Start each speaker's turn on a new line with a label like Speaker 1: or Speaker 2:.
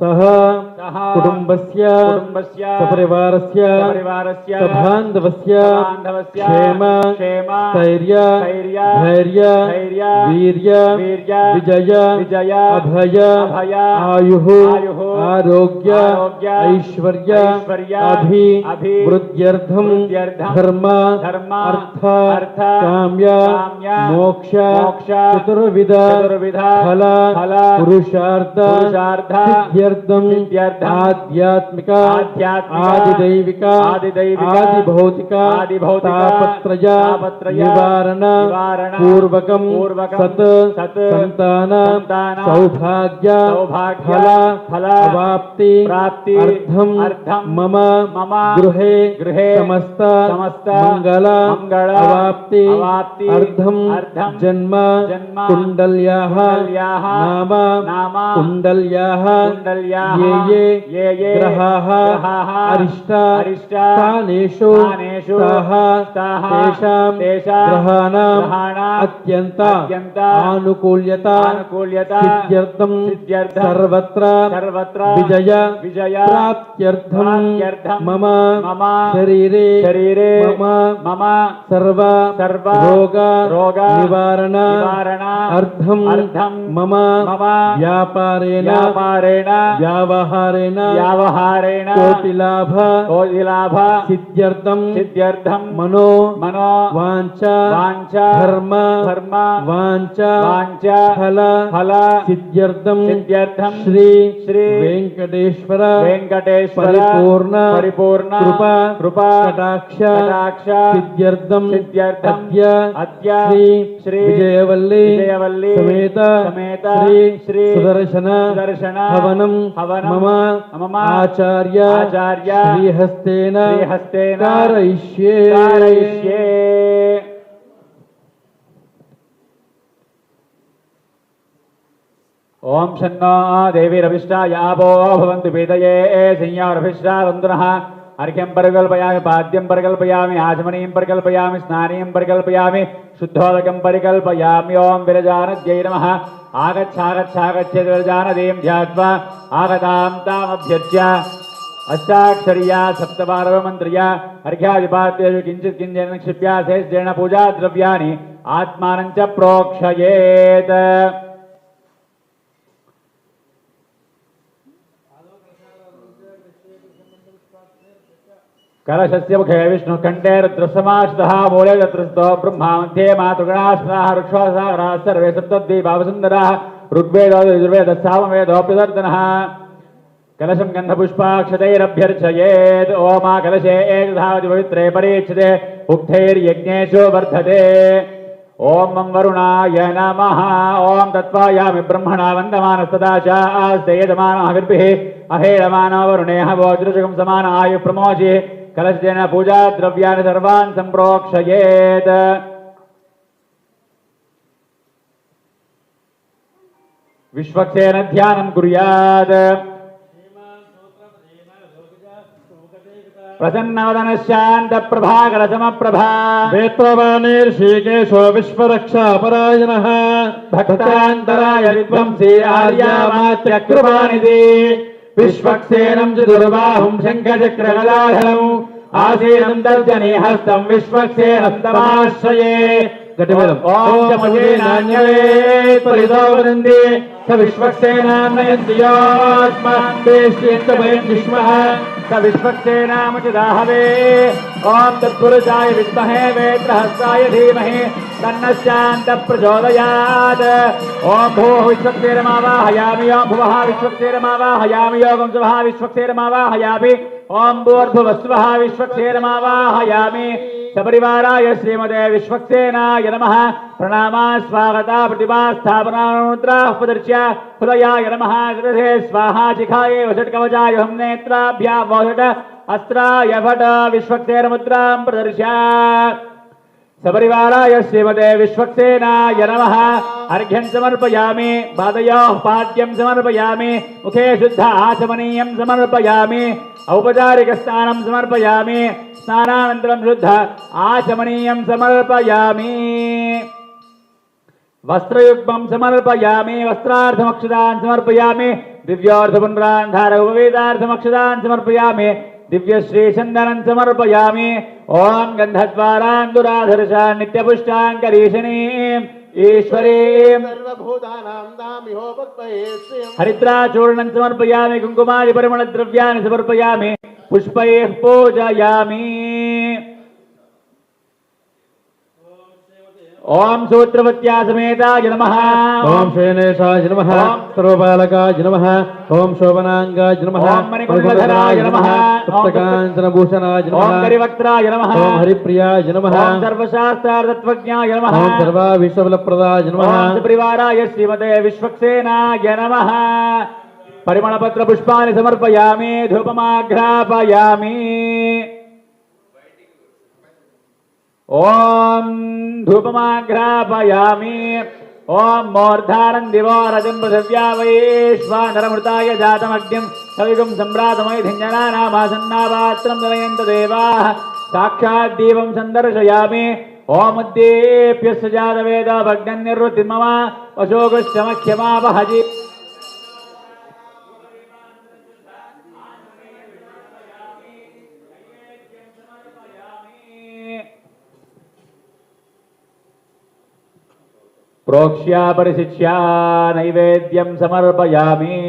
Speaker 1: सह कुटुंबस्य सपरिवारस्य सबान्धवस्य क्षेम स्थैर्य धैर्य वीर्य विजय अभय आयुः आरोग्य ऐश्वर्य अभिवृद्ध्यर्थं धर्म अर्थ काम्य मोक्ष चतुर्विध फल पुरुषार्थ आध्यात्मिक आदिदैविक आदिभौतिक तापत्रय निवारण पूर्वकम सत संतान सौभाग्य फल अवाप्ति अर्थम मम गृहे समस्त मंगल अवाप्ति अर्थम जन्म कुंडल्याः नाम कुंडल्याः ये ग्रहाः अरिष्टानेषु तेषां ग्रहाणाम् अत्यन्त आनुकूल्यता सिद्ध्यर्थं सर्वत्र विजय प्राप्त्यर्थं मम शरीरे मम सर्व रोग निवारण अर्थं मम व्यापारेण व्यावहारेण कोटिलाभ सिद्ध्यर्थं मनो वाञ्छा धर्म वाञ्छा फल सिद्ध्यर्थं श्री वेंकटेश्वर परिपूर्ण कृपा कटाक्ष सिद्ध्यर्थं अद्य श्री विजयवल्ली समेत श्री सुदर्शन हवनं मम आचार्य श्रीहस्तेन कारयिष्ये।
Speaker 2: ओम शन्नो देवी रविष्टा यावो भवन्तु वेदये संयारभिष्टा वन्दनः अर्घ्यं परिकल्पयामि पाद्यं परिकल्पयामि आचमनीं परिकल्पयामि स्नानीं परिकल्पयामि शुद्धोदकं परिकल्पयामि। ओम विरजानद्यै नमः। आगच्छागच्छागच्छेत् विरजानदीं ध्यात्वा आगतां तामभ्यर्च्य अष्टाक्षर्या सप्तवारवमन्त्र्या अर्घ्यादिपात्येषु किञ्चित् किञ्चन क्षिप्या शेषेण पूजा द्रव्याणि आत्मानं च प्रोक्षयेत्। कलशस्य मुखे विष्णुकण्ठे रुद्रसमाश्रितः मूले तत्रस्थो ब्रह्मा मध्ये मातृगणाश्रितः ऋक्ष्वासागराः सर्वे सप्तद्वीपावसुन्दराः ऋग्वेदो यजुर्वेदः सामवेदोऽप्यदर्दनः। कलशं गन्धपुष्पाक्षतैरभ्यर्चयेत्। ओमा कलशे एकधावति पवित्रे परीक्षते उक्थैर्यज्ञेषु वर्धते। ओम मम वरुणाय नमः। ओम तत्त्वायामि ब्रह्मणा वन्दमानस्तदा च आस्ते यजमानः गर्भिः अहेळमानो वरुणेह वज्रजुगं समान आयु प्रमोचि। कलशेन पूजा द्रव्याणि सर्वान् सम्प्रोक्षयेत्। विश्वक्सेन ध्यानं कुर्यात्। प्रसन्नवदन शांत प्रभाकर समप्रभा
Speaker 1: वेत्रवाणीर्षिकेशो विश्वरक्षापरायणः
Speaker 2: भक्तान्तराय विद्वंसी आर्यामात्य कृपानिधि। विश्वक्सेनं चतुर्बाहुं शङ्खचक्रगदाधरम् आसीनं तर्जनीहस्तं विश्वक्सेनं तमाश्रये। ओम जमसेनान्यवे परितो वदन्ति स विश्वक्सेनां नयन्ति योऽस्माद्देश्येत्तमयं विश्वः स विश्वक्सेनामुचिदाहवे। ओम तत्पुरुषाय विद्महे वेत्रहस्ताय धीमहि तन्नः शान्तः प्रचोदयात्। ओम भूः विश्वक्सेनमावाहयामि। ओम भुवः विश्वक्सेनमावाहयामि। ओम स्वः विश्वक्सेनमावाहयामि। ओम भूर्भुवस्वः विश्वक्सेनमावाहयामि। सपरिवाराय श्रीमते विश्वक्सेनाय नमः। प्रणामा स्वागता प्रतिभा स्थापनानुद्रापदर्श्य हृदयाय नमः। हृदये स्वाहा चिखाये वषट्कवचाय हम नेत्राभ्यां वषट अस्त्राय फट विश्वक्सेनमुद्रां प्रदर्श्य। सपरिवाराय श्रीमते विश्वक्सेनाय नमः। अर्घ्यं समर्पयामि। पादयोः पाद्यं समर्पयामि। मुखे शुद्ध आचमनीयं समर्पयामि। औपचारिकस्नानं समर्पयामि। स्नानानन्तरं शुद्ध आचमनीयं समर्पयामि। वस्त्रयुग्मं समर्पयामि। वस्त्रार्थमक्षतान् समर्पयामि। दिव्यार्थपुनरान् धारकवेदार्थमक्षदान् समर्पयामि दिव्यश्रीचन्दनं समर्पयामि ॐ गन्धद्वारान् दुराधर्षान् नित्यपुष्टान् करीशनीम् ईश्वरीम्
Speaker 3: सर्वभूतानां दामिहोपक्वये श्रियम्
Speaker 2: हरिद्राचूर्णं समर्पयामि कुङ्कुमादिपरिमलद्रव्याणि समर्पयामि पुष्पैः पूजयामि ओम सूत्रवत्या समेताय नमः
Speaker 1: ओम श्रेणेशाय नमः सर्वपालकाय नमः ओम शोभनांगाय नमः
Speaker 2: ओम मणिकुण्डधराय नमः
Speaker 1: पुस्तकाञ्चनभूषणाय नमः
Speaker 2: ओम करिवक्त्राय नमः
Speaker 1: ओम हरिप्रियाय नमः
Speaker 2: ओम सर्वशास्त्रार्थतत्त्वज्ञाय नमः
Speaker 1: ओम सर्वाविश्वफलप्रदाय नमः
Speaker 2: ओम सुप्रिवाराय श्रीमते विश्वक्सेनाय नमः परिमलपत्रपुष्पाणि समर्पयामि धूपमाघ्रापयामि ओम धूपमाघ्रापयामि ओम मूर्धारं दिवोरजं पृथिव्या वैश्वानरमृताय जातमग्निं कविगुं सम्भ्रातमैधिञ्जनानामासन्नापात्रं दनयन्त देवाः साक्षात् दीपं सन्दर्शयामि ओम उद्दीप्यस्य जातवेद भग्ननिर्वृत्तिर्मम अशोकश्चमख्यमापहजि प्रोक्ष्या परिशिष्या नैवेद्यं समर्पयामि